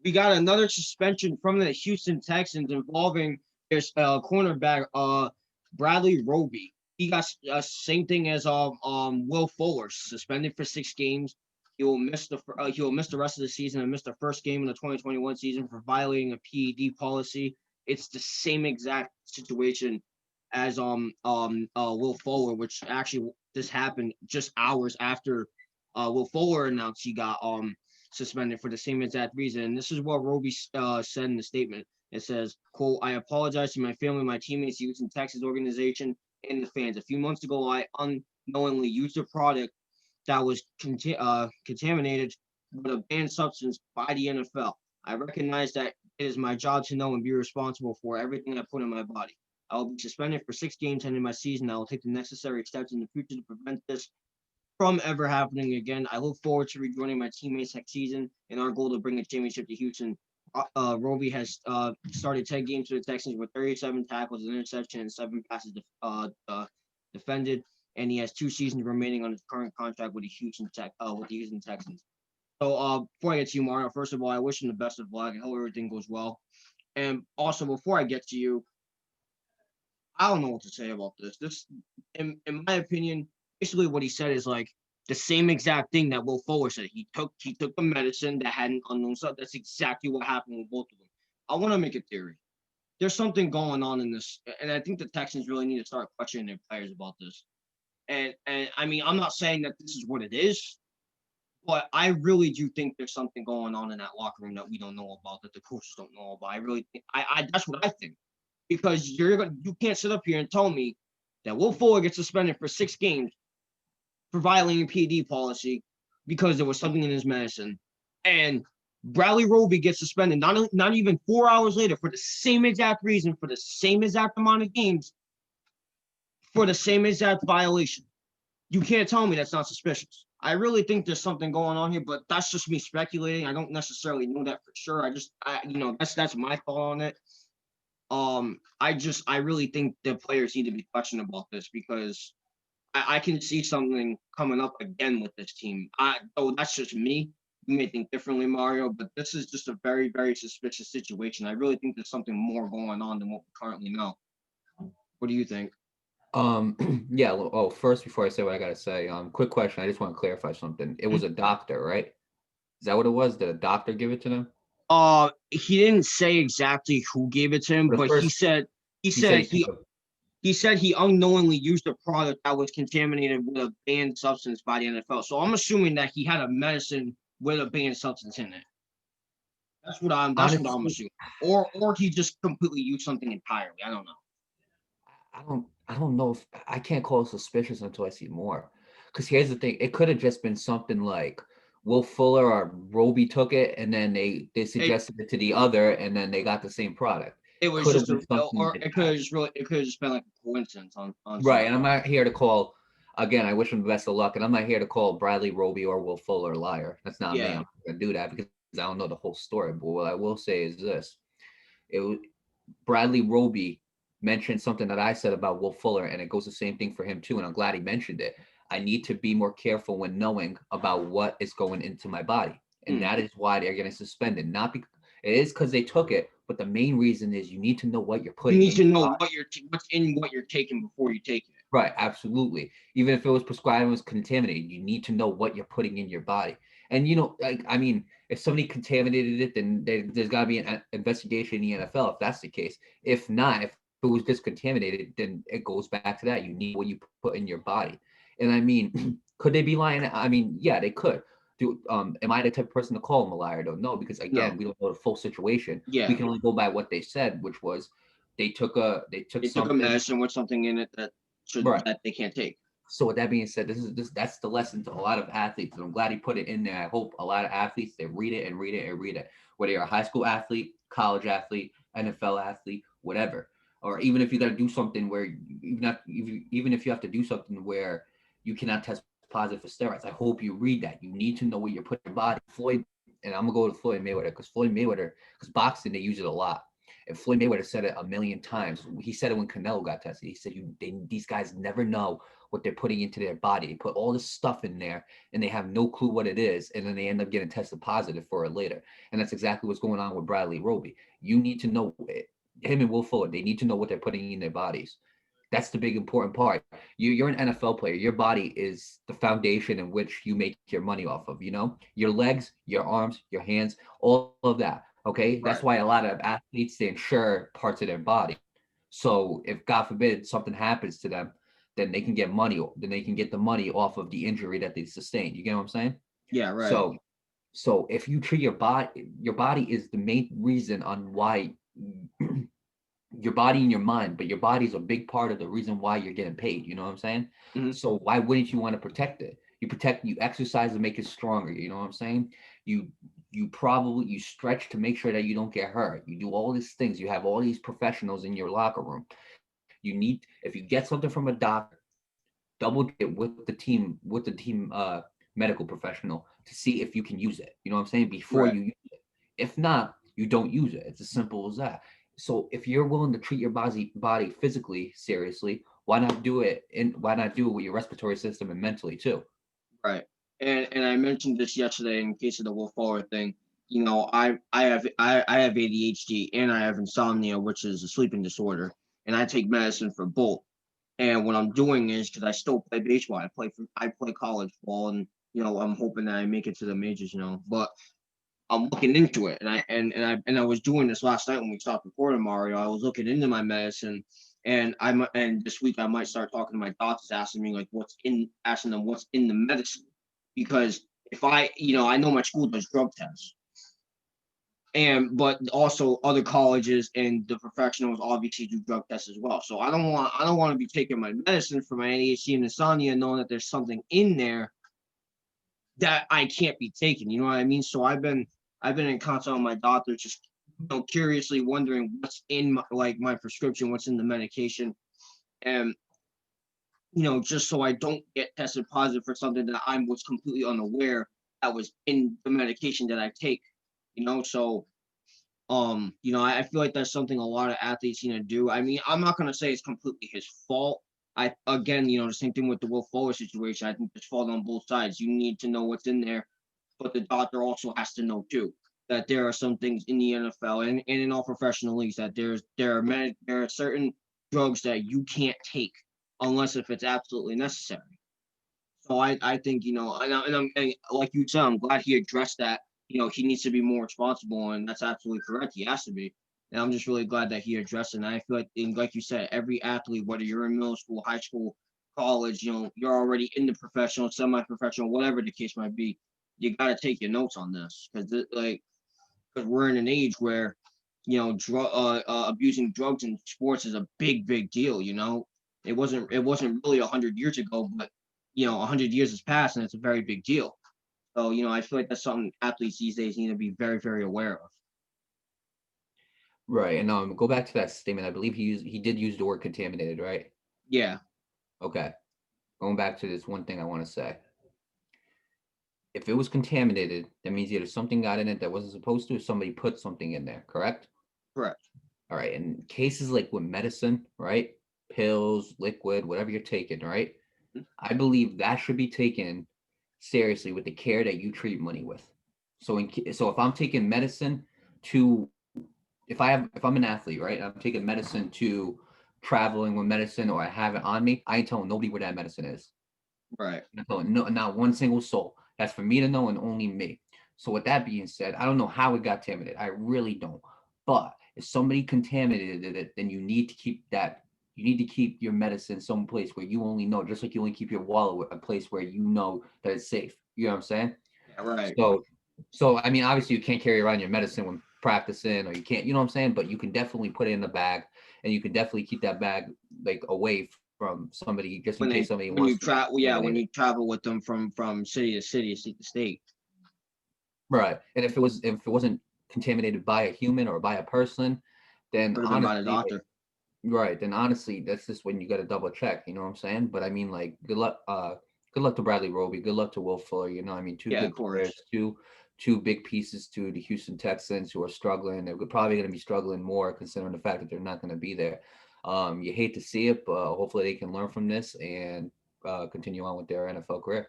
we got another suspension from the Houston Texans involving their cornerback Bradley Roby. He got same thing as Will Fuller, suspended for 6 games. He will miss the rest of the season and miss the first game in the 2021 season for violating a PED policy. It's the same exact situation as Will Fuller, which actually this happened just hours after Will Fuller announced he got suspended for the same exact reason. And this is what Roby said in the statement. It says, quote, "I apologize to my family, my teammates, the Houston Texans organization, and the fans. A few months ago, I unknowingly used a product that was contaminated with a banned substance by the NFL. I recognize that it is my job to know and be responsible for everything I put in my body. I will be suspended for 6 games ending my season. I will take the necessary steps in the future to prevent this from ever happening again. I look forward to rejoining my teammates next season in our goal to bring a championship to Houston." Roby has started 10 games for the Texans with 37 tackles, an interception, and 7 passes defended, and he has 2 seasons remaining on his current contract with the Houston Texans. So before I get to you, Mario, first of all, I wish him the best of luck. I hope everything goes well. And also, before I get to you, I don't know what to say about this. This, in my opinion, basically what he said is like the same exact thing that Will Fuller said. He took a medicine that had an unknown stuff. That's exactly what happened with both of them. I want to make a theory. There's something going on in this, and I think the Texans really need to start questioning their players about this. And I mean, I'm not saying that this is what it is, but I really do think there's something going on in that locker room that we don't know about, that the coaches don't know about. I really think I that's what I think. Because you can't sit up here and tell me that Will Fuller gets suspended for 6 games for violating PD policy because there was something in his medicine, and Bradley Roby gets suspended not even 4 hours later for the same exact reason, for the same exact amount of games, for the same exact violation. You can't tell me that's not suspicious. I really think there's something going on here, but that's just me speculating. I don't necessarily know that for sure. That's my thought on it. I really think the players need to be questioned about this because I can see something coming up again with this team. That's just me. You may think differently, Mario, but this is just a very, very suspicious situation. I really think there's something more going on than what we currently know. What do you think? Yeah. Oh, first, before I say what I gotta say, quick question. I just want to clarify something. It was a doctor, right? Is that what it was? Did a doctor give it to them? He didn't say exactly who gave it to him, For the but he first, said he he said said he took he a. he said he unknowingly used a product that was contaminated with a banned substance by the NFL. So I'm assuming that he had a medicine with a banned substance in it. That's what I'm Honestly, assuming. Or he just completely used something entirely. I don't know. I don't know if I can't call it suspicious until I see more. Because here's the thing, it could have just been something like Will Fuller or Roby took it and then they It suggested it to the other and then they got the same product. it was Could have just been a something or like it could that. have just really it could have just been like a coincidence on Right. something. And I'm not here to call again, I wish him the best of luck. And I'm not here to call Bradley Roby or Will Fuller a liar. That's not me. I'm Yeah. not gonna do that because I don't know the whole story. But what I will say is this. It was Bradley Roby mentioned something that I said about Will Fuller, and it goes the same thing for him too. And I'm glad he mentioned it. I need to be more careful when knowing about what is going into my body, and Hmm. that is why they're getting suspended. Not because it is because they took it, but the main reason is you need to know what you're You putting need in to your know body. what's in what you're taking before you take it. Right, absolutely. Even if it was prescribed and was contaminated, you need to know what you're putting in your body. And like I mean, if somebody contaminated it, then there's got to be an investigation in the NFL if that's the case. If not, if it was just contaminated, then it goes back to that. You need what you put in your body. And I mean, could they be lying? I mean, yeah, they could. Am I the type of person to call them a liar? I don't know because again, No. we don't know the full situation. We Yeah. can only go by what they said, which was they took They took a something. medicine with something in it Right. that they can't take. So with that being said, that's the lesson to a lot of athletes, and I'm glad he put it in there. I hope a lot of athletes they read it and read it and read it, whether you're a high school athlete, college athlete, NFL athlete, whatever, or even if you got to do something where even if you have to do something where you cannot test positive for steroids. I hope you read that. You need to know what you're putting in your body. Floyd, and I'm gonna go with Floyd Mayweather because boxing they use it a lot. And Floyd Mayweather said it a million times. He said it when Canelo got tested. He said, these guys never know what they're putting into their body. They put all this stuff in there and they have no clue what it is. And then they end up getting tested positive for it later. And that's exactly what's going on with Bradley Roby. You need to know it. Him and Will Fuller, they need to know what they're putting in their bodies. That's the big important part. You're an NFL player. Your body is the foundation in which you make your money off of, you know? Your legs, your arms, your hands, all of that. Okay. That's Right. why a lot of athletes, they insure parts of their body. So if God forbid something happens to them, then they can get money, then they can get the money off of the injury that they sustained. You get what I'm saying? Yeah, right. So if you treat your body is the main reason on why your body and your mind, but your body is a big part of the reason why you're getting paid. You know what I'm saying? Mhm. So why wouldn't you want to protect it? You exercise to make it stronger. You know what I'm saying? You you stretch to make sure that you don't get hurt. You do all these things. You have all these professionals in your locker room. You need, if you get something from a doctor, double check it with the team medical professional to see if you can use it. You know what I'm saying? Before Right. you use it. If not, you don't use it. It's as simple as that. So if you're willing to treat your body physically seriously, why not do it with your respiratory system and mentally too? Right. And I mentioned this yesterday in case of the Will Forward thing. You know, I have ADHD and I have insomnia, which is a sleeping disorder, and I take medicine for both. And what I'm doing is because I still play baseball. I play college ball, and I'm hoping that I make it to the majors. But I'm looking into it, and I was doing this last night when we stopped recording, Mario. I was looking into my medicine, and this week I might start talking to my doctors, asking them what's in the medicine, because if I know my school does drug tests, and but also other colleges and the professionals obviously do drug tests as well. So I don't want to be taking my medicine for my ADHD and insomnia, knowing that there's something in there that I can't be taken. You know what I mean? So I've been in contact with my doctor, just curiously wondering what's in my prescription, what's in the medication, and just so I don't get tested positive for something that I was completely unaware that was in the medication that I take. So I feel like that's something a lot of athletes need to do. I mean, I'm not gonna say it's completely his fault. I again, the same thing with the Will Fuller situation. I think there's fault on both sides. You need to know what's in there, but the doctor also has to know too that there are some things in the NFL and in all professional leagues that there are certain drugs that you can't take unless if it's absolutely necessary. So I think and like you said, I'm glad he addressed that. He needs to be more responsible, and that's absolutely correct. He has to be, and I'm just really glad that he addressed it. And I feel like, and like you said, every athlete, whether you're in middle school, high school, college, you're already in the professional, semi-professional, whatever the case might be. You got to take your notes on this because we're in an age where abusing drugs in sports is a big, big deal. It wasn't really 100 years ago, but 100 years has passed, and it's a very big deal. So I feel like that's something athletes these days need to be very, very aware of. Right. And go back to that statement. I believe he did use the word contaminated, right? Yeah, Okay. Going back to this one thing I want to say. If it was contaminated, that means either something got in it that wasn't supposed to, or somebody put something in there, correct? correct. All right. In cases like with medicine, right? Pills, liquid, whatever you're taking, right? I believe that should be taken seriously with the care that you treat money with. So if I'm taking medicine to if I'm an athlete, right? I'm taking medicine to traveling with medicine or I have it on me, I ain't telling nobody where that medicine is. Right. I'm telling no, not one single soul. That's for me to know and only me. So with that being said, I don't know how it got contaminated. I really don't. But if somebody contaminated it, then you need to keep your medicine someplace where you only know, just like you only keep your wallet a place where you know that it's safe. You know what I'm saying? Yeah, right. So, so I mean, obviously you can't carry around your medicine when practicing, or you can't, you know what I'm saying? But you can definitely put it in the bag, and you can definitely keep that bag like away from somebody, just in When case they somebody when wants you to travel, yeah, when contaminate it. you travel with them from city to city, state to state, Right. And if it wasn't contaminated by a human or by a person, then could have been by the honestly, doctor. right, then honestly, that's just when you got to double check. You know what I'm saying? But I mean, like, good luck to Bradley Roby. Good luck to Will Fuller. You know, I mean, two Yeah, of good players, course. two big pieces to the Houston Texans who are struggling. They're probably going to be struggling more considering the fact that they're not going to be there. You hate to see it, but hopefully they can learn from this and continue on with their NFL career.